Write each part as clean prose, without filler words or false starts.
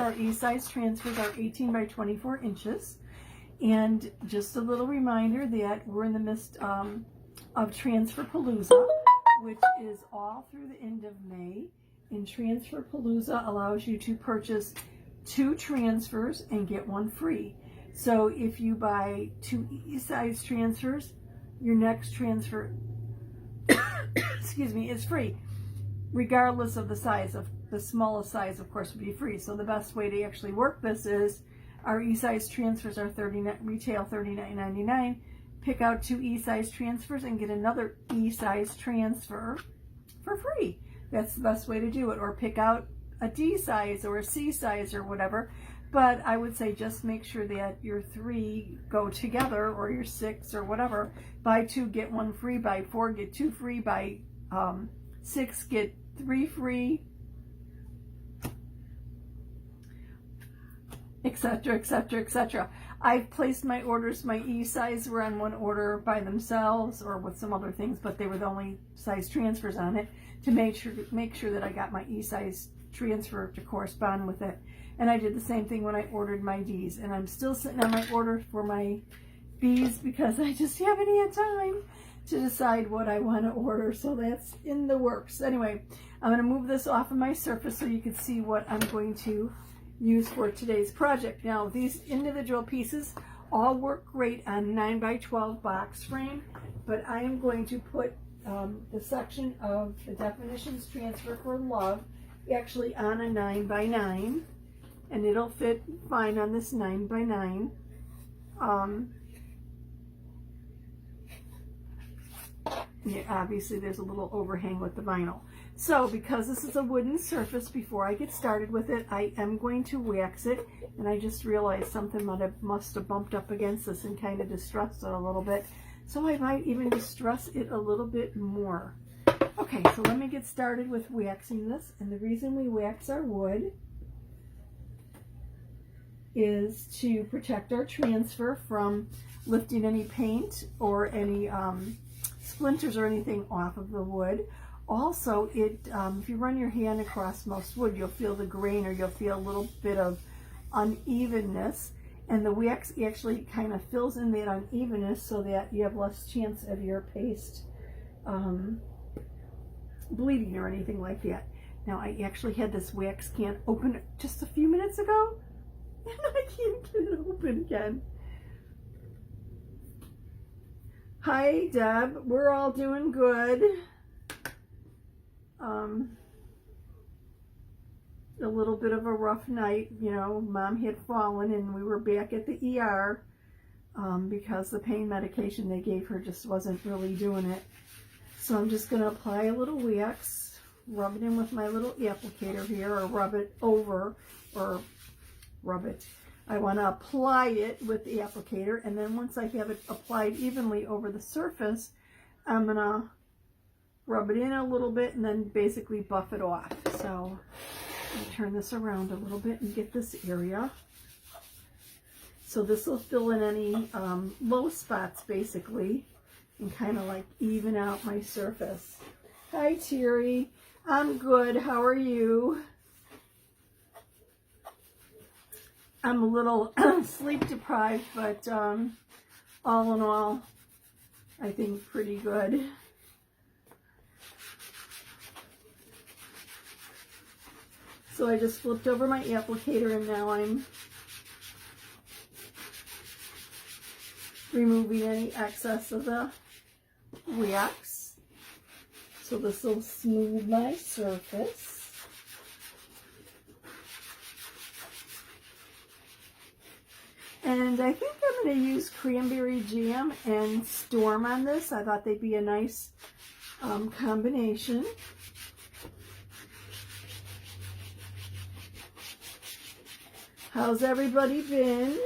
our E-size transfers are 18 by 24 inches. And just a little reminder that we're in the midst of Transferpalooza, which is all through the end of May. And Transferpalooza allows you to purchase 2 transfers and get 1 free. So if you buy 2 E-size transfers, your next transfer, excuse me, is free, regardless of the size. Of the smallest size, of course, would be free. So the best way to actually work this is our E-size transfers are retail $39.99. Pick out 2 E-size transfers and get another E-size transfer for free. That's the best way to do it. Or pick out a D size or a C size or whatever. But I would say just make sure that your 3 go together, or your 6 or whatever. Buy 2, get 1 free. Buy 4, get 2 free. Buy 6, get 3 free, etc., etc., etc. I've placed my orders. My E-size were on one order by themselves or with some other things, but they were the only size transfers on it, to make sure that I got my E-size transfer to correspond with it. And I did the same thing when I ordered my D's. And I'm still sitting on my order for my B's because I just haven't had time to decide what I want to order. So that's in the works. Anyway, I'm going to move this off of my surface so you can see what I'm going to use for today's project. Now, these individual pieces all work great on 9 by 12 box frame, but I am going to put the section of the definitions transfer for love actually on a 9 by 9, and it'll fit fine on this 9 by 9. Yeah, obviously there's a little overhang with the vinyl. So because this is a wooden surface, before I get started with it, I am going to wax it. And I just realized something must have bumped up against this and kind of distressed it a little bit. So I might even distress it a little bit more. Okay, so let me get started with waxing this. And the reason we wax our wood is to protect our transfer from lifting any paint or any splinters or anything off of the wood. Also, if you run your hand across most wood, you'll feel the grain, or you'll feel a little bit of unevenness, and the wax actually kind of fills in that unevenness so that you have less chance of your paste bleeding or anything like that. Now, I actually had this wax can open just a few minutes ago, and I can't get it open again. Hi, Deb. We're all doing good. A little bit of a rough night. You know, Mom had fallen and we were back at the ER because the pain medication they gave her just wasn't really doing it. So I'm just going to apply a little wax, rub it in with my little applicator here, or rub it over, or rub it. I want to apply it with the applicator, and then once I have it applied evenly over the surface, I'm going to rub it in a little bit and then basically buff it off. So let me turn this around a little bit and get this area. So this will fill in any low spots basically and kind of like even out my surface. Hi, Terry. I'm good. How are you? I'm a little sleep deprived, but all in all, I think pretty good. So I just flipped over my applicator, and now I'm removing any excess of the wax. So this will smooth my surface. And I think I'm going to use cranberry jam and storm on this. I thought they'd be a nice combination. How's everybody been?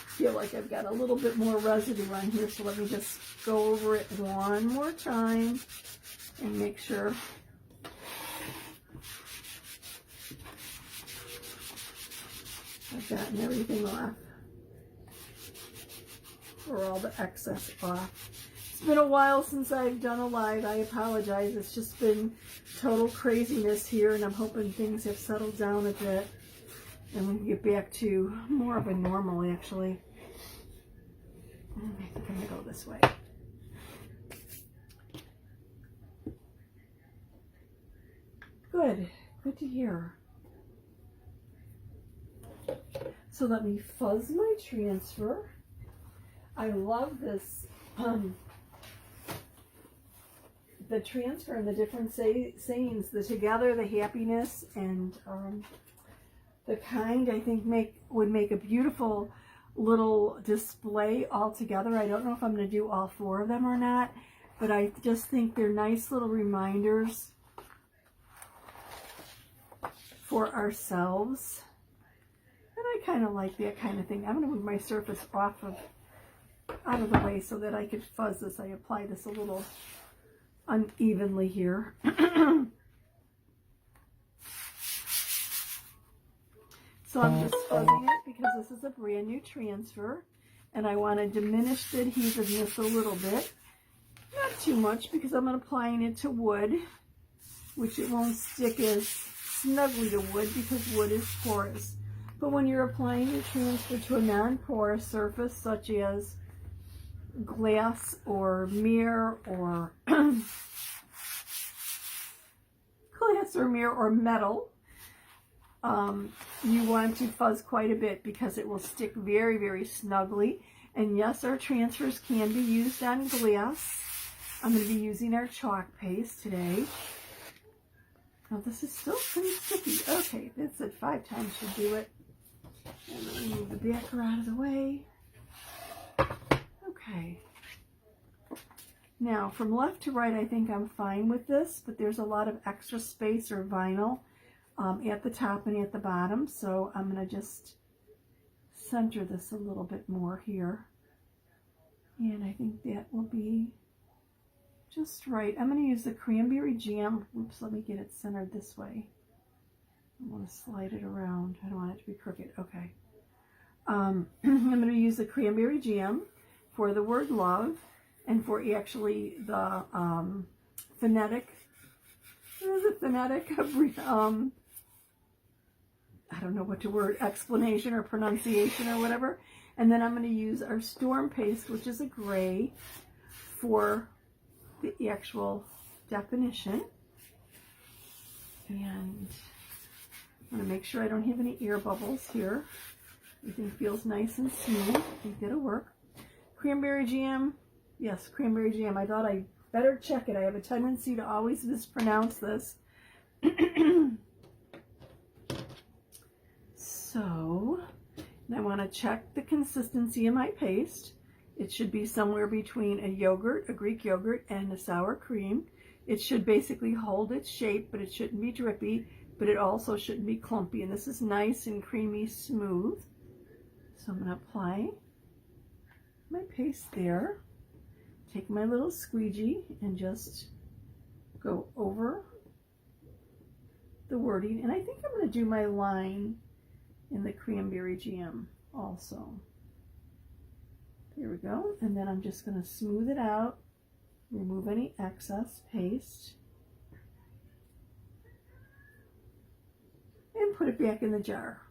Feel like I've got a little bit more residue on here, so let me just go over it one more time and make sure I've gotten everything off, or all the excess off. It's been a while since I've done a live. I apologize. It's just been total craziness here, and I'm hoping things have settled down a bit and we can get back to more of a normal, actually. I think I'm going to go this way. Good. Good to hear. So let me fuzz my transfer. I love this, the transfer and the different sayings, the together, the happiness, and the kind, I think would make a beautiful little display all together. I don't know if I'm going to do all 4 of them or not, but I just think they're nice little reminders for ourselves. And I kind of like that kind of thing. I'm going to move my surface out of the way so that I could fuzz this. I apply this a little unevenly here. So I'm just fuzzing it because this is a brand new transfer, and I want to diminish the adhesiveness a little bit. Not too much, because I'm applying it to wood, which it won't stick as snugly to wood because wood is porous. But when you're applying the transfer to a non-porous surface such as glass or mirror or metal, you want to fuzz quite a bit because it will stick very, very snugly. And yes, our transfers can be used on glass. I'm going to be using our chalk paste today. Now this is still pretty sticky. Okay, it said 5 times should do it. And then move the backer out of the way. Okay. Now from left to right, I think I'm fine with this, but there's a lot of extra space or vinyl at the top and at the bottom, so I'm going to just center this a little bit more here, and I think that will be just right. I'm going to use the cranberry jam. Oops, let me get it centered this way. I want to slide it around. I don't want it to be crooked. Okay. I'm going to use the cranberry jam for the word love and for actually the phonetic, I don't know what the word, explanation or pronunciation or whatever. And then I'm going to use our storm paste, which is a gray, for the actual definition. And I'm going to make sure I don't have any air bubbles here. Everything feels nice and smooth. I think that'll work. Cranberry jam. Yes, cranberry jam. I thought I better check it. I have a tendency to always mispronounce this. So, I want to check the consistency of my paste. It should be somewhere between a yogurt, a Greek yogurt, and a sour cream. It should basically hold its shape, but it shouldn't be drippy, but it also shouldn't be clumpy. And this is nice and creamy smooth. So I'm going to apply my paste there. Take my little squeegee and just go over the wording. And I think I'm going to do my line in the cranberry jam also. There we go. And then I'm just going to smooth it out, remove any excess paste, and put it back in the jar.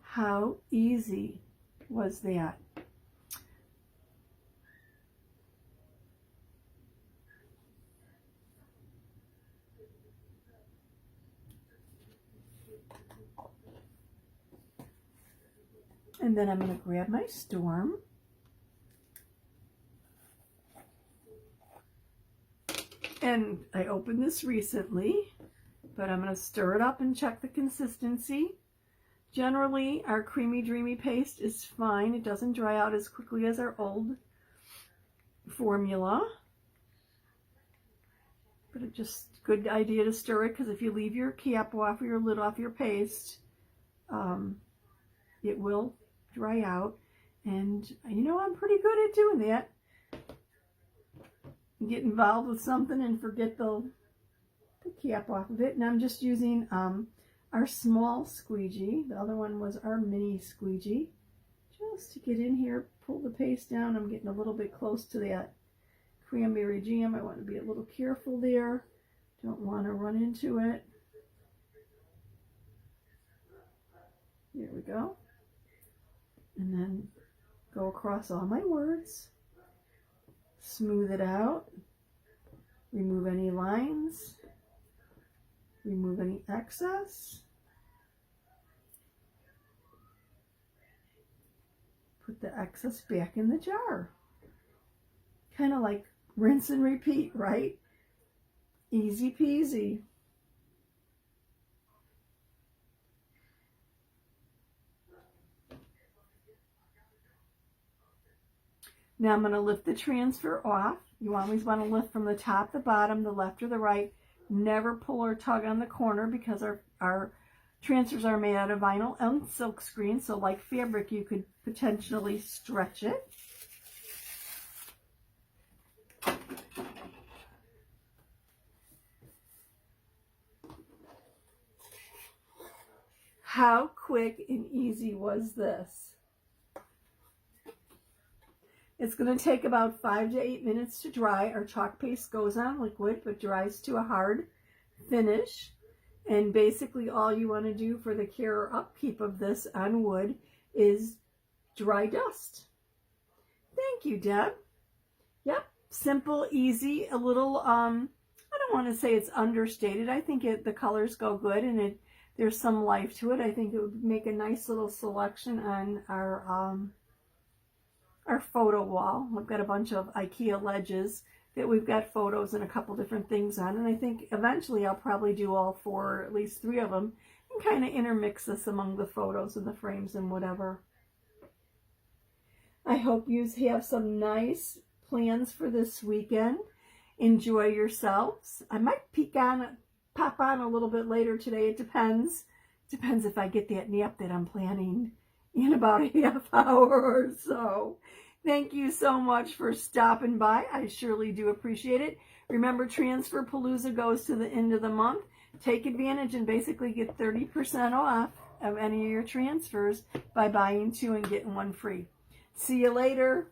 How easy was that? And then I'm going to grab my storm. And I opened this recently, but I'm going to stir it up and check the consistency. Generally, our creamy, dreamy paste is fine. It doesn't dry out as quickly as our old formula. But it's just a good idea to stir it, because if you leave your cap off or your lid off your paste, it will dry out. And you know, I'm pretty good at doing that. Get involved with something and forget the cap off of it. And I'm just using our small squeegee. The other one was our mini squeegee. Just to get in here pull the paste down. I'm getting a little bit close to that cranberry jam. I want to be a little careful there. Don't want to run into it. There we go. And then go across all my words. Smooth it out. Remove any lines. Remove any excess. Put the excess back in the jar. Kind of like rinse and repeat, right? Easy peasy. Now I'm going to lift the transfer off. You always want to lift from the top, the bottom, the left or the right. Never pull or tug on the corner because our transfers are made out of vinyl and silk screen. So like fabric, you could potentially stretch it. How quick and easy was this? It's going to take about 5 to 8 minutes to dry. Our chalk paste goes on liquid but dries to a hard finish. And basically all you want to do for the care or upkeep of this on wood is dry dust. Thank you, Deb. Yep, simple, easy, a little, I don't want to say it's understated. I think the colors go good and there's some life to it. I think it would make a nice little selection on our photo wall. We've got a bunch of IKEA ledges that we've got photos and a couple different things on, and I think eventually I'll probably do all 4 or at least 3 of them and kind of intermix this among the photos and the frames and whatever. I hope you have some nice plans for this weekend. Enjoy yourselves. I might pop on a little bit later today. It depends. Depends if I get that nap that I'm planning in about a half hour or so. Thank you so much for stopping by. I surely do appreciate it. Remember, Transfer Palooza goes to the end of the month. Take advantage and basically get 30% off of any of your transfers by buying 2 and getting 1 free. See you later.